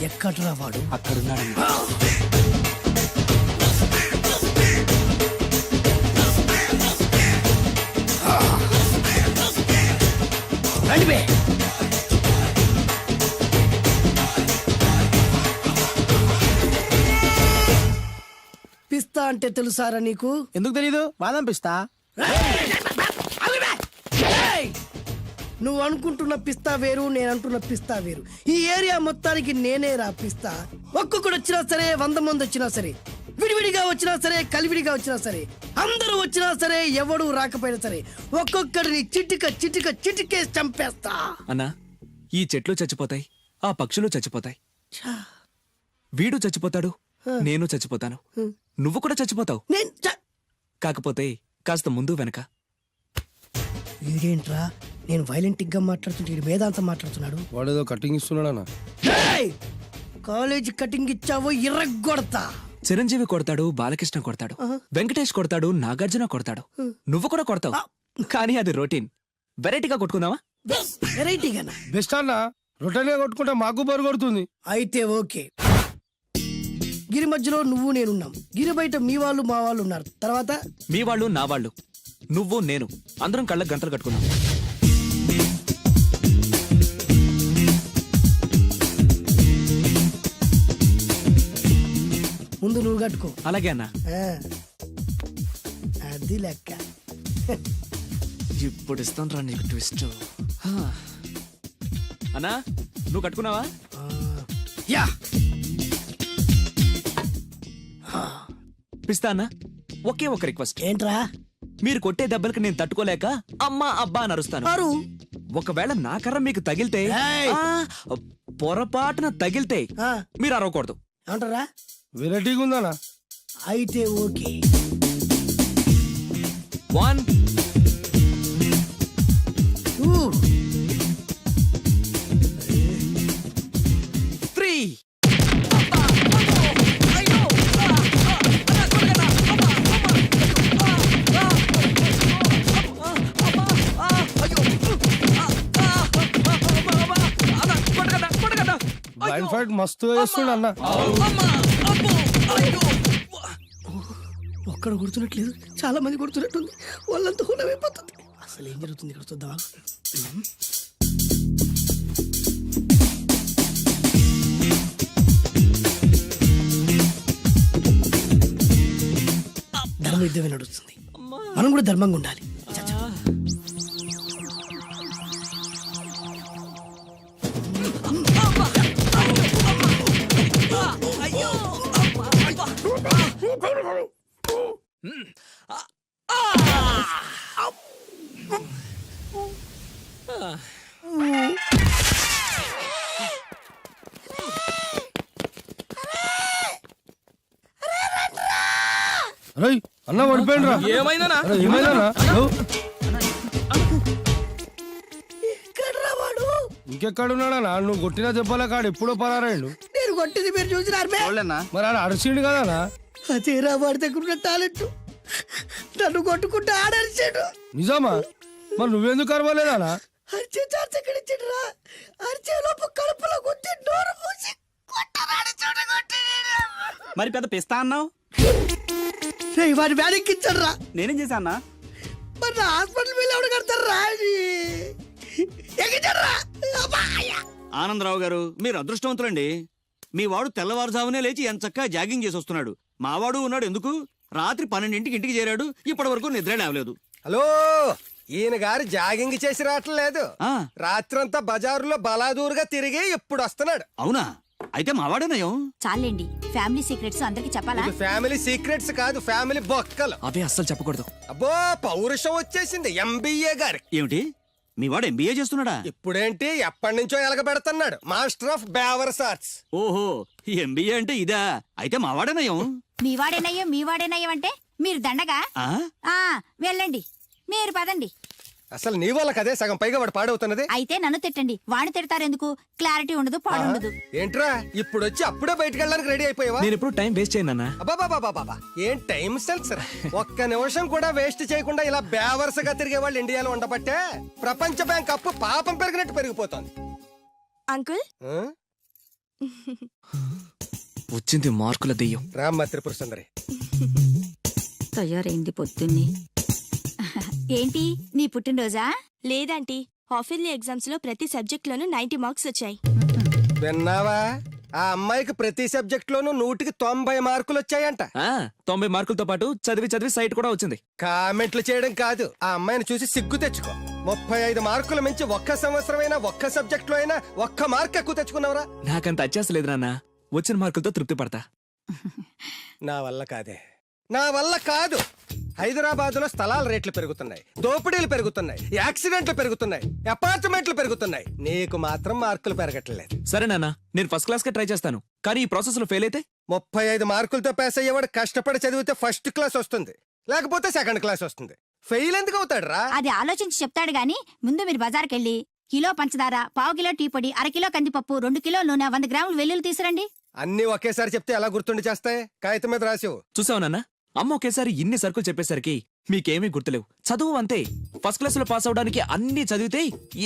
ఎక్కడ్రా వాడు? అక్కడున్నాడు. రండి. పిస్తా అంటే తెలుసారా నీకు? ఎందుకు తెలీదు? బాదం పిస్తా. నువ్వు అనుకుంటున్న పిస్తా వేరు, నేను అంటున్న పిస్తా వేరు. ఈ ఏరియా మొత్తానికి నేనే రా పిస్తా. ఒక్కొక్కడు వచ్చినా సరే, 100 మంది వచ్చినా సరే, విడివిడిగా వచ్చినా సరే, కలివిడిగా వచ్చినా సరే, అందరూ వచ్చినా సరే, ఎవడు రాకపోయినా సరే, ఒక్కొక్కడిని చిటికేసి చంపేస్తా. అన్నా, ఈ చెట్లు చచ్చిపోతాయి, ఆ పక్షులు చచ్చిపోతాయి, వీడు చచ్చిపోతాడు, నేను చచ్చిపోతాను, నువ్వు కూడా చచ్చిపోతావు. కాకపోతే కాస్త ముందు వెనక. వీడేంట్రా నేను వైలెంట్ గా మాట్లాడుతుంటే వేదాంతం మాట్లాడుతున్నాడు. వాడేదో కటింగ్ ఇస్తున్నాడా? కాలేజ్ కటింగ్ ఇచ్చావో ఇర్రగొడతా. చిరంజీవి కొడతాడు, బాలకృష్ణ కొడతాడు, వెంకటేష్ కొడతాడు, నాగార్జున కొడతాడు, నువ్వు కూడా కొడతావు. కానీ అది రొటీన్. వెరైటీగా కొట్టుకుందావా? వెరైటీగానా? బెస్ట్ అన్న. రొటీన్ గా కొట్టుకుంటే మాకు బరు కొడుతుంది. అయితే ఓకే. గిరి మధ్యలో నువ్వు నేనున్నాం. గిరి బయట మీ వాళ్ళు మా వాళ్ళు ఉన్నారు. తర్వాత మీ వాళ్ళు నా వాళ్ళు, నువ్వు నేను, అందరం కళ్ళకు గంటలు కట్టుకున్నాం. ముందు నువ్వు కట్టుకో. అలాగే అన్నా. అది లెక్క. ఇప్పుడు ఇస్తాను రా నీకు ట్విస్ట్. అన్నా, నువ్వు కట్టుకున్నావా? యా. పిస్తా అన్నా, ఒకే ఒక రిక్వెస్ట్. ఏంట్రా? మీరు కొట్టే దెబ్బలకి నేను తట్టుకోలేక అమ్మా అబ్బా అని అరుస్తాను. ఒకవేళ నా కర్ర మీకు తగిలితే, పొరపాటున తగిలితే మీరు అరవకూడదు. ఏమంటారా? వెరైటీగా ఉందనా? అయితే ఓకే. 1 2 3. బ్లైండ్ ఫైట్ మస్తు చేస్తుండ అన్న. ఒక్కడ కొడుతున్నట్లేదు, చాలా మంది కొడుతున్నట్టుంది. వాళ్ళంతా హులమైపోతుంది. అసలు ఏం జరుగుతుంది ఇక్కడ చూద్దామా? ధర్మ యుద్ధమే నడుస్తుంది. మనం కూడా ధర్మంగా ఉండాలి. అన్న పడిపోయిండ్రా. ఏమైందనా? ఇంకెక్కడున్నాడా? నువ్వు కొట్టిన దెబ్బల కాడు ఎప్పుడో పరారాడు. నేను కొట్టింది మీరు చూసినారు. మరి ఆడ అరిసిండు కదనా? అదేరా వాడి దగ్గర ఉన్న టాలెంట్. నన్ను కొట్టుకుంటూ ఆడరిచాడు. నిజమా? మరి నువ్వెందుకు అరవలేదానా? అరిచే ఛాన్స్ ఎక్కడ ఇచ్చాడురా? అరిచే లోపు కడుపులో కొట్టి నోరు మూసి కొట్టరాడు చూడగొట్టి. మరి పెద్ద పిస్తా అన్నావు? వాడి వ్యాధికిచ్చాడు రా. నేనేం చేశానా? మరి నా హాస్పిటల్ బిల్ ఎవడు కడతారు రా? ఆనందరావు గారు, మీరు అదృష్టవంతులండి. మీ వాడు తెల్లవారుజామునే లేచి ఎంచక్కా జాగింగ్ చేసి వస్తున్నాడు. మావాడు ఉన్నాడు ఎందుకు? రాత్రి 12ంటికి ఇంటికి చేరాడు, ఇప్పటి వరకు నిద్ర లేవలేదు. హలో, ఈయన గారు జాగింగ్ చేసి రావట్లేదు. రాత్రంతా బజారులో బలాదూరుగా తిరిగి ఇప్పుడు వస్తున్నాడు. అవునా? అయితే మావాడేనయం. చాలండి, ఫ్యామిలీ సీక్రెట్స్ అందరికి చెప్పాలా? ఫ్యామిలీ సీక్రెట్స్ కాదు, ఫ్యామిలీ బొక్కలు. అవే అస్సలు చెప్పకూడదు. అబ్బో, పౌరుషం వచ్చేసింది ఎంబీఏ గారి. ఏమిటి, మీ వాడు ఎంబీఏ చేస్తున్నాడా? ఇప్పుడేంటి, ఎప్పటి నుంచో ఎలగబెడుతున్నాడు. మాస్టర్ ఆఫ్ బేవర్స్ ఆర్ట్స్. ఓహో, ఎంబీఏ అంటే ఇదా? అయితే మావాడేనయం. మీవాడేనయ్యం అంటే మీరు దండగా. వెళ్ళండి, మీరు పదండి. అసలు నీ వల్ల కదే సగం పైగా వాడు పాడవుతున్నది. అయితే నన్ను తిట్టండి, వాడిని తిడతారెందుకు? క్లారిటీ ఉండదు, పాడుండదు. ఏంట్రా ఇప్పుడు వచ్చి అప్పుడే బయటకు వెళ్ళడానికి రెడీ అయిపోయావా? నేను ఎప్పుడు టైం వేస్ట్ చేయను. అబ్బాబాబాబాబా, ఏం టైం సెన్స్ రా. ఒక్క నిమిషం కూడా వేస్ట్ చేయకుండా ఇలా బేవర్సగా తిరిగే వాళ్ళు ఇండియాలో ఉండబట్టే ప్రపంచ బ్యాంక్ అప్పు పాపం పెరిగినట్టు పెరిగిపోతుంది. అంకుల్, వచ్చింది మార్కుల దెయ్యం. రామ్మ త్రిపుర సుందరి. తయారైంది పొద్దున్నే. ఏంటి నీ పుట్టినరోజా? లేదంటీ, హాఫ్ ఇయర్లీ ఎగ్జామ్స్ లో ప్రతి సబ్జెక్ట్ లోనూ 90 మార్క్స్ వచ్చాయి. విన్నావా? ఆ అమ్మాయికి ప్రతి సబ్జెక్ట్ లోనూ 100కి 90 మార్కులు వచ్చాయంట. 90 మార్కులతో పాటు చదివి సైట్ కూడా వచ్చింది. కామెంట్లు చేయడం కాదు, ఆ అమ్మాయిని చూసి సిగ్గు తెచ్చుకో. 35 మార్కులు మించి ఒక్క సంవత్సరమైనా ఒక్క సబ్జెక్ట్ లో అయినా ఒక్క మార్క్ ఎక్కువ తెచ్చుకున్నావురా? నాకంత అత్యాసలేదు నాన్న. వచ్చిన మార్కులతో తృప్తి పడతా. నా వల్ల కాదు. హైదరాబాద్ లో స్థలాల రేట్లు పెరుగుతున్నాయి, దోపిడీలు పెరుగుతున్నాయి, యాక్సిడెంట్లు పెరుగుతున్నాయి, అపార్ట్మెంట్లు పెరుగుతున్నాయి. నీకు మాత్రం మార్కులు పెరగట్లేదు. సరే నాన్న, నేను ఫస్ట్ క్లాస్ కే ట్రై చేస్తాను. కానీ ఈ ప్రాసెస్ లో ఫెయిల్ అయితే 35 మార్కులతో పాస్ అయ్యేవాడు కష్టపడి చదివితే ఫస్ట్ క్లాస్ వస్తుంది, లేకపోతే సెకండ్ క్లాస్ వస్తుంది. ఫెయిల్ ఎందుకు అవుతాడు రా? అది ఆలోచించి చెప్తాడు గాని ముందు మీరు బజార్కెళ్ళి కిలో పంచదార, పావు కిలో టీ పొడి, అరకిలో కందిపప్పు, 2 కిలో నూనె, 100 గ్రాములు వెల్లుల్లి తీసురండి. అన్ని ఒకేసారి చెప్తే ఎలా గుర్తుండి చేస్తాయి? కాగితం మీద రాసివు. చూసావు నాన్న, అమ్మ ఒకేసారి ఇన్ని సరుకులు చెప్పేసరికి మీకేమీ గుర్తులేవు. చదువు అంతే. ఫస్ట్ క్లాస్ లో పాస్ అవడానికి అన్ని చదివితే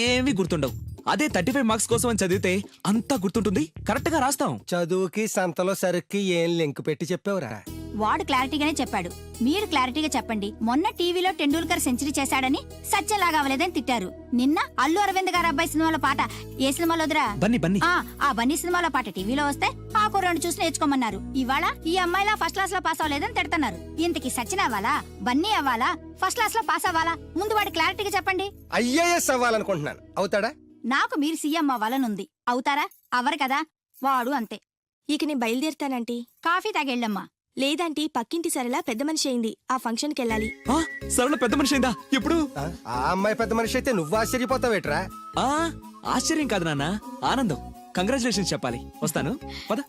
ఏమీ గుర్తుండవు. అదే 35 మార్క్స్ కోసం అని చదివితే అంతా గుర్తుంటుంది, కరెక్ట్ గా రాస్తాం. చదువుకి సంతలో సరుక్కి ఏం లింక్ పెట్టి చెప్పావురా? వాడు క్లారిటీగానే చెప్పాడు, మీరు క్లారిటీగా చెప్పండి. మొన్న టీవీలో టెండూల్కర్ సెంచరీ చేశాడని సత్యంలాగా అవ్వలేదని తిట్టారు. నిన్న అల్లు అరవింద్ గారు అబ్బాయి సినిమాలో పాట ఏ సినిమాలోదిరా? బన్నీ. ఆ బన్నీ సినిమాలో పాట టీవీలో వస్తే ఆ కుర్రాడు చూసి నేర్చుకోమన్నారు. ఇవాళ ఈ అమ్మాయిలా ఫస్ట్ క్లాస్ లో పాస్ అవ్వలేదని తిడుతున్నారు. ఇంతకి సచిన్ అవ్వాలా, బన్నీ అవ్వాలా, ఫస్ట్ క్లాస్ లో పాస్ అవ్వాలా? ముందు వాడు క్లారిటీగా చెప్పండి. ఐఏఎస్ అవ్వాలనుకుంటున్నాను. అవుతాడా? నాకు మీరు సీఎం అవ్వాలనుంది. అవుతారా? అవ్వరు కదా. వాడు అంతే. ఇక నేను బయలుదేరుతానంటీ. కాఫీ తాగెళ్ళమ్మా. లేదంటీ, పక్కింటి సరళ పెద్ద మనిషి అయింది, ఆ ఫంక్షన్ కి వెళ్ళాలి. సరళ పెద్ద మనిషి అయిందా? ఎప్పుడు? ఆ అమ్మాయి పెద్ద మనిషి అయితే నువ్వు ఆశ్చర్యపోతావేట్రా? ఆశ్చర్యం కాదు నాన్న, ఆనందం. కంగ్రాచులేషన్స్ చెప్పాలి. వస్తాను, పద.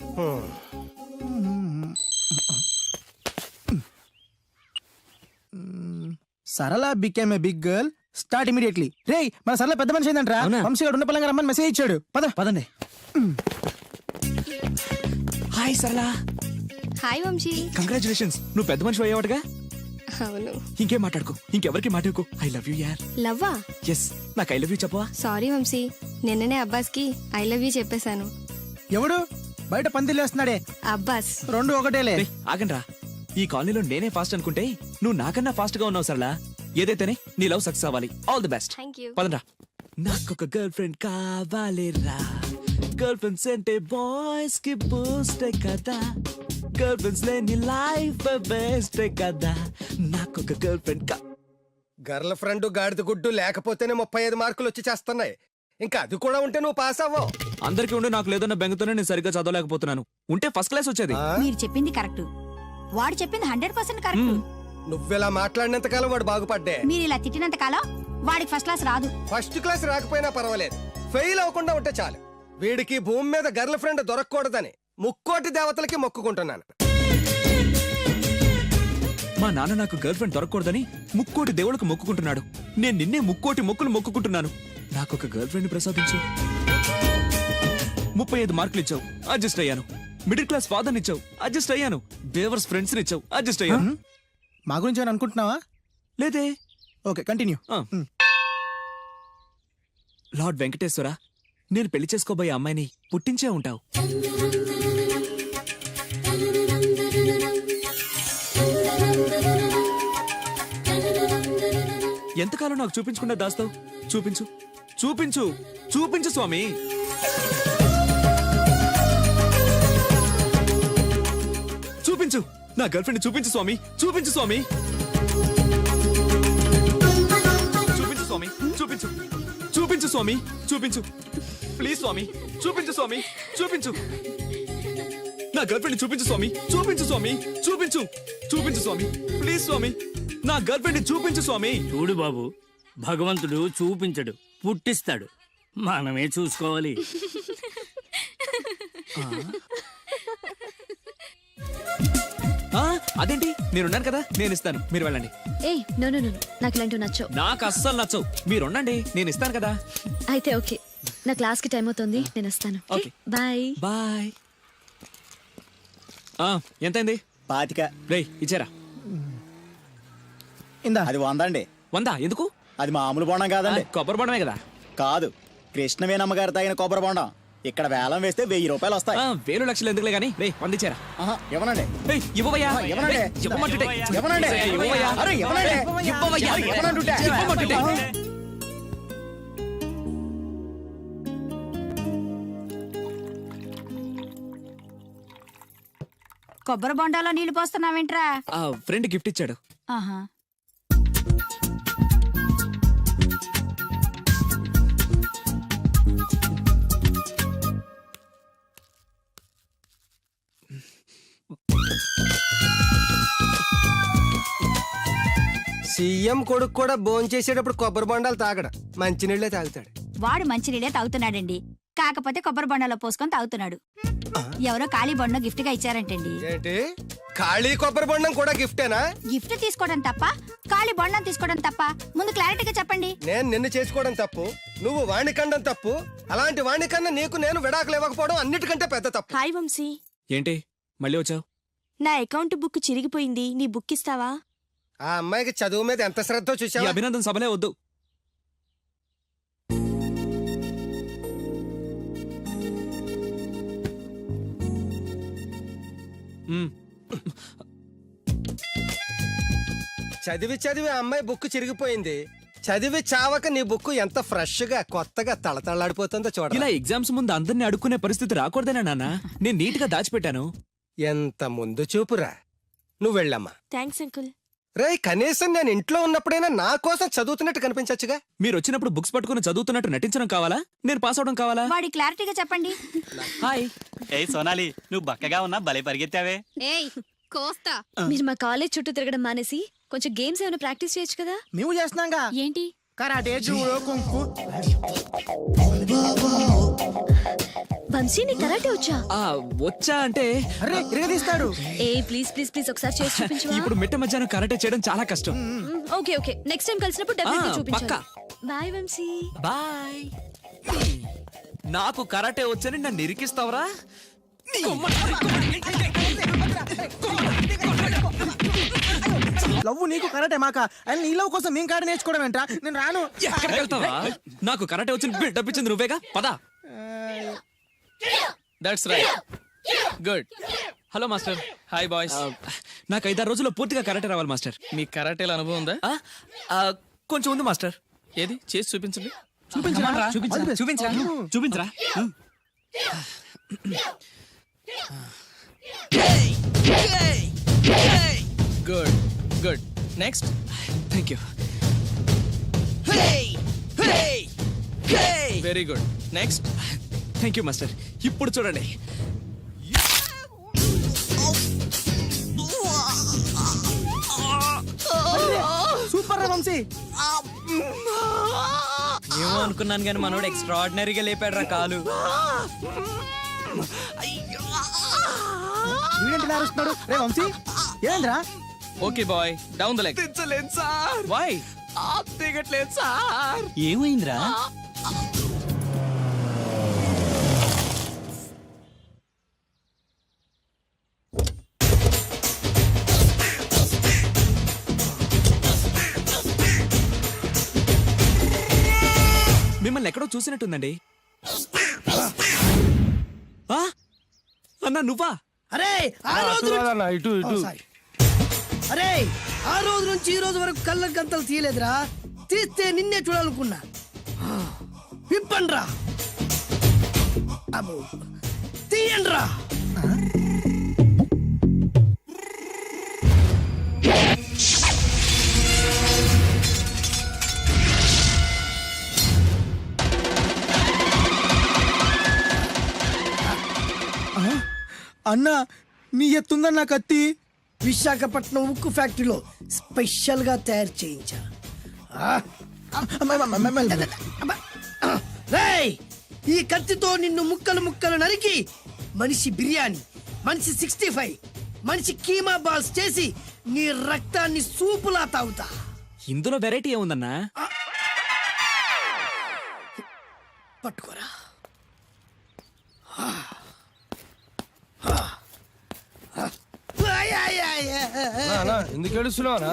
Sarala became a big girl. Start immediately. రే, మన సరళ పెద్ద మనిషి ఏంటంట్రా? అవునా? వంశీగాడు ఉన్న పలంగా రమ్మని మెసేజ్ ఇచ్చాడు. పదండి. హాయ్ సరళ. హాయ్ వంశీ. కంగ్రాచులేషన్స్, నువ్వు పెద్ద మనిషి అయ్యావటగా. అవును. ఇంకేం మాట్లాడుకో, ఇంకెవరికి మాట్లాడుకో. ఐ లవ్ యూ యార్. లవ్వా? ఎస్, నాకు ఐ లవ్ యూ చెప్పవా? సారీ వంశీ, నిన్ననే అబ్బాస్ కి ఐ లవ్ యూ చెప్పేశాను. ఎవడు బయట పందిలేస్తున్నాడే? అబ్బాస్. రెండు ఒకటేలే. ఆగండ్రా, ఈ కాలనీలో నేనే ఫాస్ట్ అనుకుంటే నువ్వు నాకన్నా ఫాస్ట్ గా ఉన్నావు సరళ. ఏదైతేనే నీ లవ్ సక్సెస్ అవ్వాలి. All the best. Thank you. పదండ్రా. నాకొక గర్ల్ ఫ్రెండ్ కావాలిరా. గర్ల్ ఫ్రెండ్స్ అంటే బాయ్స్ కి బూస్ట్ కదా. గర్ల్ ఫ్రెండ్స్ లేని లైఫ్ బెస్ట్ కదా. నాకొక గర్ల్ ఫ్రెండ్ గర్ల్ ఫ్రెండ్ గాడిద గుడ్డు లేకపోతేనే 35 మార్కులు వచ్చి చేస్తున్నాయి. ఇంకా అది కూడా ఉంటే నువ్వు పాస్ అవ్వవు. అందరికీ ఉండి నాకు లేదన్న బెంగతోనే నేను సరిగ్గా చదవలేకపోతున్నాను. ఉంటే ఫస్ట్ క్లాస్ వచ్చేది. మీరు చెప్పింది కరెక్ట్, వాడు చెప్పింది 100% కరెక్ట్. నువ్వెలా మాట్లాడినంత కాలం వాడు బాగుపడ్డే. మీరు ఇలా తిట్టినంత కాలం వాడికి ఫస్ట్ క్లాస్ రాదు. ఫస్ట్ క్లాస్ రాకపోయినా పర్వాలేదు, ఫెయిల్ అవ్వకుండా ఉంటే చాలు. వీడికి భూమి మీద గర్ల్ ఫ్రెండ్ దొరకకూడదని ముక్కోటి దేవతలకి మొక్కుకుంటున్నాను. మా నాన్న నాకు గర్ల్ ఫ్రెండ్ దొరకకూడదని ముక్కోటి దేవుళ్ళకు మొక్కుకుంటున్నాడు. నేను నిన్నే ముక్కోటి మొక్కులు మొక్కుకుంటున్నాను. నాకొక గర్ల్ ఫ్రెండ్ ప్రసాదించు. 35 మార్కులు ఇచ్చావు, అడ్జస్ట్ అయ్యాను. మిడిల్ క్లాస్ ఫాదర్ ఇచ్చావు, అడ్జస్ట్ అయ్యాను. బేవర్స్ ఫ్రెండ్స్ ఇచ్చావు, అడ్జస్ట్ అయ్యాను. మా గురించి ఏమైనా అనుకుంటున్నావా? లేదే. Okay, continue. లార్డ్ వెంకటేశ్వర, నేను పెళ్లి చేసుకోబోయే అమ్మాయిని పుట్టించే ఉంటావు. ఎంతకాలం నాకు చూపించకుండా దాస్తావు? చూపించు, చూపించు, చూపించు స్వామి. చూపించు, నా గర్ల్ ఫ్రెండ్ చూపించు స్వామి. చూపించు స్వామి. చూపించు స్వామి. చూపించు, చూపించు స్వామి. చూపించు ప్లీజ్ స్వామి. చూపించు స్వామి. చూపించు, నా గర్ల్ ఫ్రెండ్ చూపించు స్వామి. చూపించు స్వామి. చూపించు, చూపించు స్వామి. ప్లీజ్ స్వామి, నా గర్ల్ ఫ్రెండ్ చూపించు స్వామి. చూడు బాబు, భగవంతుడు చూపించడు, పుట్టిస్తాడు. మనమే చూసుకోవాలి. అదేంటి, నేనున్నాను కదా, నేను ఇస్తాను, మీరు వెళ్ళండి. ఏయ్ నో నో నో, నాకు ఇలాంటివి నచ్చవు. నాకు అస్సలు నచ్చవు. మీరుండండి, నేను ఇస్తాను కదా. అయితే ఓకే, నా క్లాస్ కి టైం అవుతుంది, నేను వస్తాను. ఓకే. Bye bye. ఎంతైంది? 25. రే ఇచ్చారా? ఇందా. అది 100 అండి. 100 ఎందుకు? అది మామూలు బోండం కాదండి. కొబ్బరి బొండమే కదా. కాదు, కృష్ణవేణమ్మ గారు తాగిన కొబ్బరి బోండం. ఇక్కడ వేలం వేస్తే 1000 రూపాయలు వస్తాయి. 1,000 లక్షలు ఎందుకులే గానీ రే పండించారా ఇవ్వనండి. ఇవ్వవయ్యా ఇవ్వనండి. ఇవ్వమంటుంటే ఇవ్వనండి. ఇవ్వవయ్యా అరే, ఇవ్వనండి. ఇవ్వవయ్యా ఇవ్వనంటుంటే. ఇవ్వమంటుంటే కొబ్బరి బొండాలో నీళ్లు పోస్తున్నావేంట్రా? ఫ్రెండ్ గిఫ్ట్ ఇచ్చాడు. ఆహా. సీఎం కొడుకు కూడా భోంచేసేటప్పుడు కొబ్బరి బొండాలు తాగడు, మంచినీళ్ళే తాగుతాడు. వాడు మంచినీళ్ళే తాగుతున్నాడండి, కాకపోతే కొబ్బరి బొండాలో పోసుకొని తాగుతున్నాడు. ఎవరో ఖాళీ బొండం గిఫ్ట్ గా ఇచ్చారంటండి. ఏంటి, ఖాళీ కొబ్బరి బొండం కూడా గిఫ్టేనా? గిఫ్ట్ తీసుకోవడం తప్ప, ఖాళీ బొండం తీసుకోవడం తప్ప? ముందు క్లారిటీగా చెప్పండి. నేను నిన్ను చేసుకోవడం తప్పు, నువ్వు వాణ్ణి కండం తప్పు. అలాంటి వాణ్ణి కన్నా నీకు నేను విడాకులు ఇవ్వకపోవడం అన్నిటికంటే పెద్ద తప్పు. హాయ్ వంశీ, ఏంటి మళ్ళీ వచ్చావు? నా అకౌంట్ బుక్ చిరిగిపోయింది, నీ బుక్ ఇస్తావా? ఆ అమ్మాయికి చదువు మీద ఎంత శ్రద్ధ ఈ చూసావా? అభినందన సభలే వద్దు. చదివి చదివి ఆ అమ్మాయి బుక్ చిరిగిపోయింది. చదివి చావక నీ బుక్ ఎంత ఫ్రెష్ గా కొత్తగా తళతళలాడిపోతుందో చూడ. ఇలా ఎగ్జామ్స్ ముందు అందరిని అడుక్కునే పరిస్థితి రాకూడదేనా నాన్న? నేను నీట్ గా దాచిపెట్టాను. ఎంత ముందు చూపురా. నువ్వు వెళ్ళమ్మా. Thanks uncle. రే, కనీసం నేను ఇంట్లో ఉన్నప్పుడైనా నా కోసం చదువుతున్నట్టు కనిపించచ్చుగా. మీరు వచ్చినప్పుడు బుక్స్ పట్టుకుని చదువుతున్నట్టు నటించడం కావాలా, నేను పాస్ అవడం కావాలా? వాడి క్లారిటీగా చెప్పండి. హాయ్. ఏయ్ సోనాలి, నువ్వు బక్కగా ఉన్నా భలే పరిగెత్తావే. ఏయ్ కోస్తా. మీరు మా కాలేజ్ చుట్టూ తిరగడం మానేసి కొంచెం గేమ్స్ ఏమైనా ప్రాక్టీస్ చేయొచ్చు కదా? మేము చేస్తున్నాంగా. ఏంటి? Karate, judo, kung fu. వంశీ నీ కరాటే వచ్చా? వచ్చా అంటే అరే, ఇరగదీస్తాడు. ఏ ప్లీజ్ ప్లీజ్ ప్లీజ్ ఒకసారి చేసి చూపించు. ఇప్పుడు మిట్ట మధ్యాహ్నం కరాటే చేయడం చాలా కష్టం. ఓకే ఓకే నెక్స్ట్ టైం కలిసినప్పుడు డెఫినెట్లీ చూపించాలి. పక్కా. బాయ్ వంశీ. బాయ్. నాకు కరాటే వచ్చని నన్ను ఇరికిస్తావరా? లవ్వు నీకు కరాటే మాక. అండ్ నీ లవ్ కోసం మేము కాడ నేర్చుకోవడం ఏంట్రా? నేను రాను. ఎక్కడికి వెళ్తావా? నాకు కరాటే వచ్చి బిల్డప్ ఇచ్చింది నువ్వేగా, పదా. That's right. Good. Hello master. Hi boys. నాకు 5-6 రోజుల్లో పూర్తిగా కరాటే రావాలి మాస్టర్. మీ కరాటేల అనుభవం ఉందా? కొంచెం ఉంది మాస్టర్. ఏది చేసి చూపించండి. చూపించరా. Good good. Next. Thank you. Very good. Next. Thank you master. ఇప్పుడు చూడండి. సూపర్ రా వంశీ. ఏమో అనుకున్నాను కానీ మనోడు ఎక్స్ట్రాడినరీగా లేపాడు రా కాలు. వీడేంటి అరుస్తున్నాడు? రే వంశీ, ఏంద్రా? Okay boy, down the leg. దించలేదు సార్. వై? దిగట్లేదు సార్. ఏమైందిరా? మిమ్మల్ని ఎక్కడో చూసినట్టుందండి. అన్నా నువ్వా? అరే ఆ రోజు అన్న ఇటు ఓ, ఇటు. సారీ. అరే ఆ రోజు నుంచి ఈ రోజు వరకు కళ్ళ గంతలు తీయలేదురా. తీస్తే నిన్నే చూడాలనుకున్నా. విప్పండ్రా. అబ్బో తీయండ్రా. అన్నా, నీ ఎత్తుందన్న కత్తి. విశాఖపట్నం ఉక్కు ఫ్యాక్టరీలో స్పెషల్ గా తయారు చేయించా. రేయ్, ఈ కత్తితో నిన్ను ముక్కలు ముక్కలు నరికి మనిషి బిర్యానీ, మనిషి 65, మనిషి కీమా బాల్స్ చేసి నీ రక్తాన్ని సూపులా తాగుతా. ఇందులో వెరైటీ ఏముందన్నా? పట్టుకోరా. అన్నా ఎందుకు ఏడుస్తున్నావు అన్నా?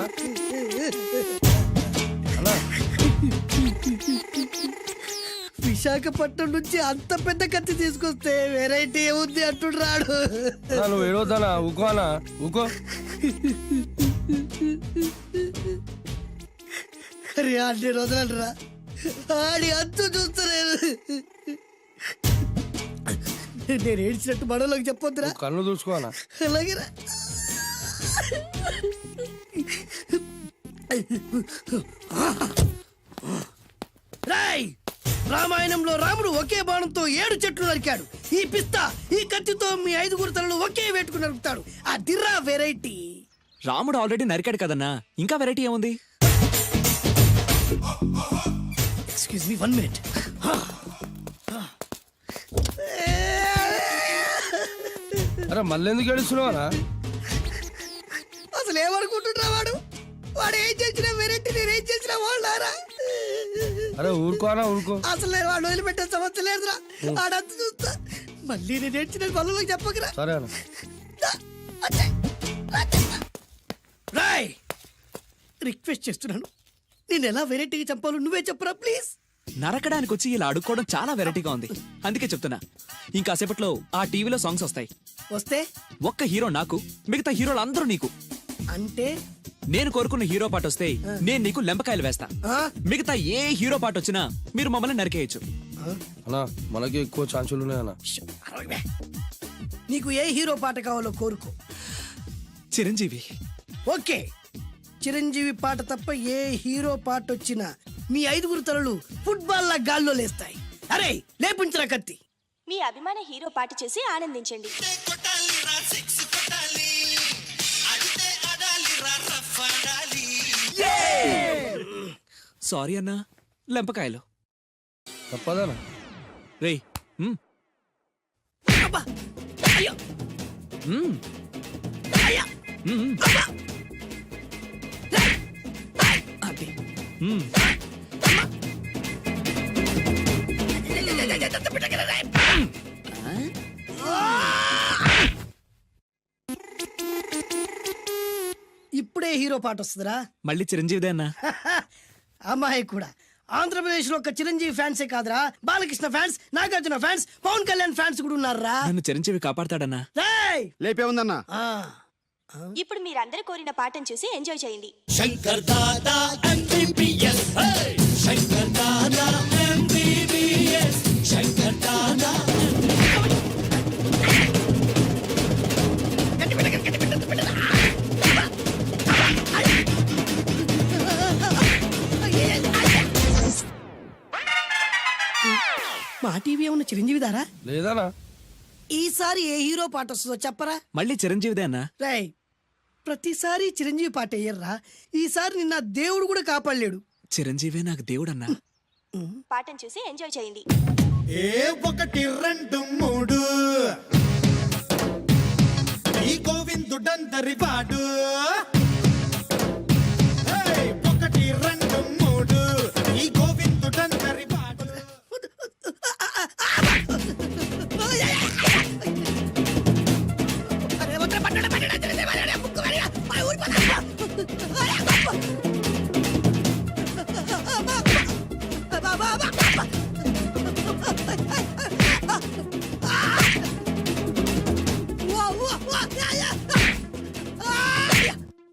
విశాఖపట్నం నుంచి అంత పెద్ద కత్తి తీసుకొస్తే వెరైటీ ఏముంది అంటుడు రాడు. అన్నా, నువ్వు ఏడవద్దానా ఊకో అన్నా ఊకో. అరే అన్ని రోజులరా ఆడి అంతు చూస్తలేదు. నేను ఏడ్చినట్టు మనలోకి చెప్పొద్దురా. నువ్వు కళ్ళు చూసుకో అన్నా. అలాగేరా. రాయ్, రామాయణంలో రాముడు ఒకే బాణంతో 7 చెట్లు నరికాడు. ఈ పిస్తా ఈ కత్తితో మీ 5 తలలు ఒకే వేటుకు నరుకుతాడు. ఆ దిర్రా వెరైటీ. రాముడు ఆల్రెడీ నరికాడు కదన్నా, ఇంకా వెరైటీ ఏముంది? Excuse me 1 minute. అరే మళ్ళీ ఎందుకు ఏడుస్తున్నావా? అసలు ఏమనుకుంటున్నా వాడు? వాడు ఏం చేసిన వెరైటీ, నేనేం చేసిన వాళ్ళారా? అరే ఊరుకో అన్నా ఊరుకో. అసలు నేను వాడు వదిలిపెట్టే సమస్య లేదురా. ఆడంత చూస్తా. మళ్ళీ నేను ఏడ్చిన పనులకు చెప్పకరా. సరే అన్న. రాయ్, రిక్వెస్ట్ చేస్తున్నాను, నేను ఎలా వెరైటీగా చంపాలో నువ్వే చెప్పరా ప్లీజ్. నరకడానికి వచ్చి ఇలా అడుక్కోవడం చాలా వెరైటీగా ఉంది, అందుకే చెప్తున్నా. ఇంకాసేపట్లో ఆ టీవీలో సాంగ్స్ వస్తాయి. వస్తే ఒక్క హీరో నాకు, మిగతా హీరోలు అందరూ నీకు. అంటే నేను కోరుకున్న హీరో పాట వస్తే నేను నీకు లెంపకాయలు వేస్తా. ఆ? మిగతా ఏ హీరో పాట వచ్చినా మీరు మమ్మల్ని నరికేయచ్చు. అన్నా మనకి ఎక్కువ ఛాన్సులు ఉన్నాయన్నా. నీకు ఏ హీరో పాట కావాలో కోరుకో. చిరంజీవి. ఓకే, చిరంజీవి పాట తప్ప ఏ హీరో పాట వచ్చినా మీ 5 తలలు ఫుట్బాల్ లా గాల్లో లేస్తాయి. అరే లేపించరా కత్తి. మీ అభిమాన హీరో పాట చేసి ఆనందించండి. సారీ అన్నా, లెంపకాయలు. తప్పదనా? రేయ్, అబ్బా! అయ్యో! అయ్యా! అది ఇప్పుడే హీరో పాట వస్తుందిరా. మళ్ళీ చిరంజీవిదే అన్నా. అమ్మాయి కూడా ఆంధ్రప్రదేశ్ లో ఒక చిరంజీవి ఫ్యాన్సే కాదురా, Balakrishna fans, Nagarjuna fans, Pawan Kalyan fans కూడా ఉన్నారా. నన్ను చిరంజీవి కాపాడతాడన్నా. రేయ్! లేపే ఉందన్నా. ఆ, ఇప్పుడు మీరందరూ కోరిన పాటను చూసి ఎంజాయ్ చేయండి. మా టీవీ ఏమన్నా చిరంజీవి దారా? లేదనా? ఈసారి ఏ హీరో పాట వస్తుందో చెప్పరా. మళ్ళీ చిరంజీవిదే అన్నా. రేయ్, ప్రతిసారి చిరంజీవి పాట వేయర్రా. ఈసారి నిన్న దేవుడు కూడా కాపాడలేడు. చిరంజీవే నాకు దేవుడన్నా. పాటను చూసి ఎంజాయ్ చేయండి. 1 2 3 ఈ గోవిందుడందరి వాడు. 1 2 3 ఈ గోవిందుడందరి వాడు.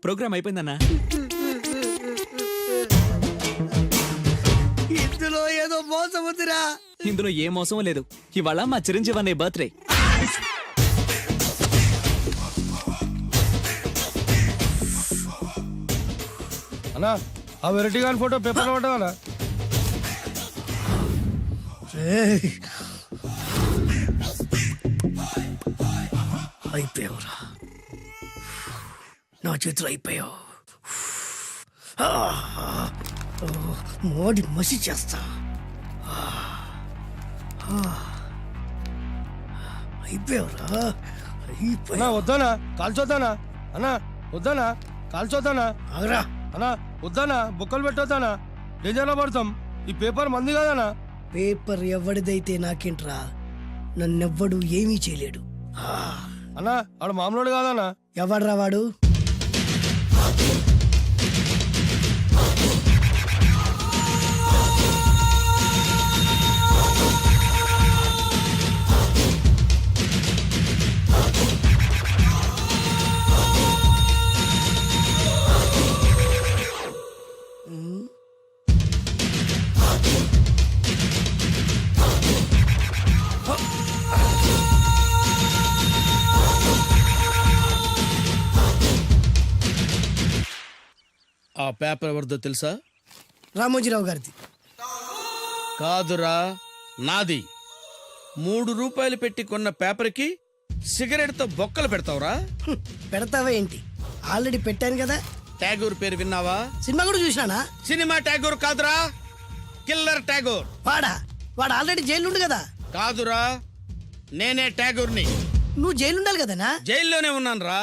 ప్రోగ్రామ్ అయిపోయిందన్నా. ఇందులో ఏదో మోసం ఉందిరా. ఇందులో ఏ మోసం లేదు. ఇవాళ మా చిరంజీవి అనే బర్త్డే. అన్నా ఆ వెరైటీ గారి ఫోటో పేపర్ పడ్డా? అయిపోయావురా, నా చేతులు అయిపోయావు. మోడి మసి చేస్తా. అయిపోయావురా, అన్నా వద్దానా? కాల్చొద్దానా? అన్నా వద్దానా? కాల్చొద్దానా? ఆగరా. అన్నా వద్దానా? బొక్కలు పెట్టొద్దానా? డేంజర్లో పడతాం. ఈ పేపర్ మంది కదనా? పేపర్ ఎవరిదైతే నాకేంట్రా, నన్నెవ్వడు ఏమీ చేయలేడు. అన్నా ఆడు మామూలు కాదనా? ఎవడ్రా వాడు? పేపర్ ఎవరిదో తెలుసా? రామోజీరావు గారిది. కాదురా, నాది. 3 రూపాయలు పెట్టి కొన్న పేపర్కి సిగరెట్ తో బొక్కలు పెడతావురా? పెడతావా ఏంటి? ఆల్రెడీ పెట్టాను కదా. ట్యాగూర్ పేరు విన్నావా? సినిమా కూడా చూసినానా? సినిమా ట్యాగూర్ కాదురా, కిల్లర్ ట్యాగూర్. వాడు ఆల్రెడీ జైలు ఉండు కదా. కాదురా, నేనే ట్యాగూర్ని. నువ్వు జైలు ఉండాలి కదనా? జైల్లోనే ఉన్నాను రా.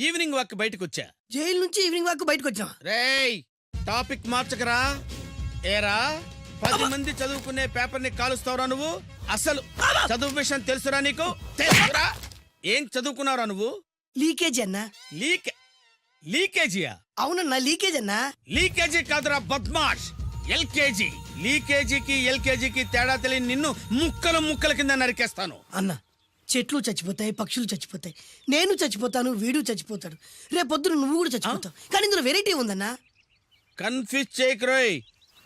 ఈవినింగ్ వాక్ బయటకు వచ్చా. జైలు నుంచి ఈవినింగ్ వాక్ బయటకు వచ్చినా. రేయ్, టాపిక్ మార్చకరా. ఏరా, 10 మంది చదువుకునే పేపర్ ని కాలుస్తావురా నువ్వు? అసలు చదువు విషయం తెలుసురా నీకు? తెలుసురా? ఏం చదువుకున్నావురా నువ్వు? లీకేజీ అన్నా. లీకేజీయా? అవునన్నా, లీకేజ్ అన్నా. లీకేజీ కాదురా బద్మాష్, ఎల్కేజీ. లీకేజీకి ఎల్కేజీకి తేడా తెలియని నిన్ను ముక్కల కింద నరికేస్తాను. అన్నా, చెట్లు చచ్చిపోతాయి, పక్షులు చచ్చిపోతాయి, నేను చచ్చిపోతాను, వీడు చచ్చిపోతాడు, రేపొద్దున నువ్వు కూడా చచ్చిపోతావు. కానీ ఇందులో వెరైటీ ఉందన్నా. కన్ఫ్యూజ్ చేయకురోయ్,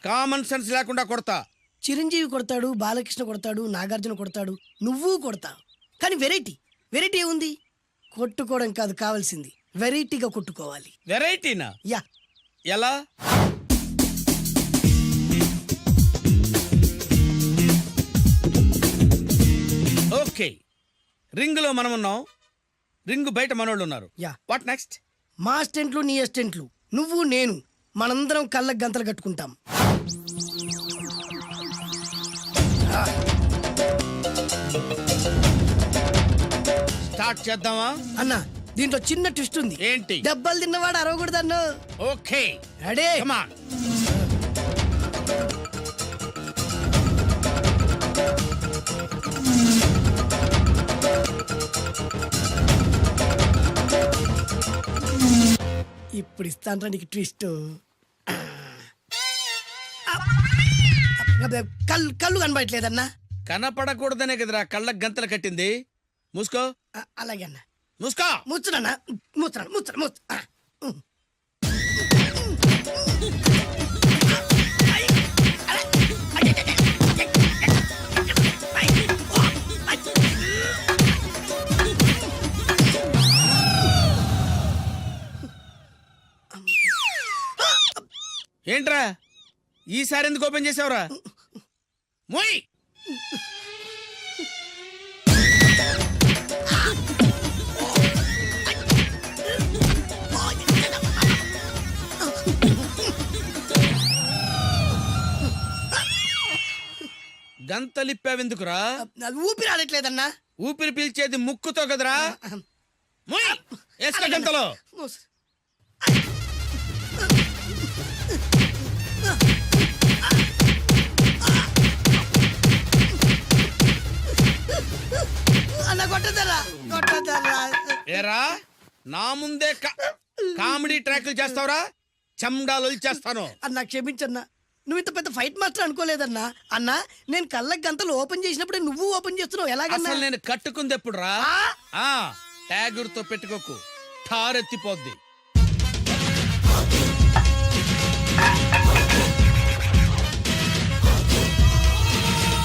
కామన్ సెన్స్ లేకుండా కొడతా. చిరంజీవి కొడతాడు, బాలకృష్ణ కొడతాడు, నాగార్జున కొడతాడు, నువ్వు కొడతావు. కానీ వెరైటీ ఉంది. కొట్టుకోవడం కాదు కావాల్సింది, వెరైటీగా కొట్టుకోవాలి. వెరైటీనా? యా. ఎలా? ఓకే, రింగ్ లో మనం ఉన్నాం, రింగ్ బయట మనోళ్ళు ఉన్నారు. యా. What next? మా అసిస్టెంట్లు, నీ అసిస్టెంట్లు, నువ్వు నేను, మనందరం కళ్ళకు గంతలు కట్టుకుంటాం. స్టార్ట్ చేద్దామా? అన్నా, దీంట్లో చిన్న ట్విస్ట్ ఉంది. ఏంటి? దెబ్బలు తిన్నవాడు అరవకూడదన్ను. Okay, ready? Come on. ఇప్పుడు ఇస్తాంట్రా నీకు ట్విస్ట్. కళ్ళు కనబడట్లేదన్నా. కనపడకూడదనే కదరా కళ్ళకు గంతలు కట్టింది. మూసుకో. అలాగే అన్న. మూసుకో. ముచ్చునన్నా, ముచ్చున. ఏంట్రా ఈసారి ఎందుకు ఓపెన్ చేసావురా? మోయ్. గంతలిప్పావెందుకురా? ఊపిరి ఆడట్లేదన్నా. ఊపిరి పీల్చేది ముక్కుతో కదరా. మోయ్, వేసుకో గంతలో. అన్న కొట్టదరా. ఏరా, నా ముందే కామెడీ ట్రాక్లు చేస్తావురా? చండాలు చేస్తాను. అన్నా క్షమించన్నా, నువ్వు ఇంత పెద్ద ఫైట్ మాస్టర్ అనుకోలేదన్నా. అన్నా, నేను కళ్ళకి గంతలు ఓపెన్ చేసినప్పుడే నువ్వు ఓపెన్ చేస్తున్నావు. ఎలాగన్నా? అసలు నేను కట్టుకుంది ఎప్పుడు రా? ట్యాగూర్ తో పెట్టుకోకు, ఠారెత్తిపోద్ది.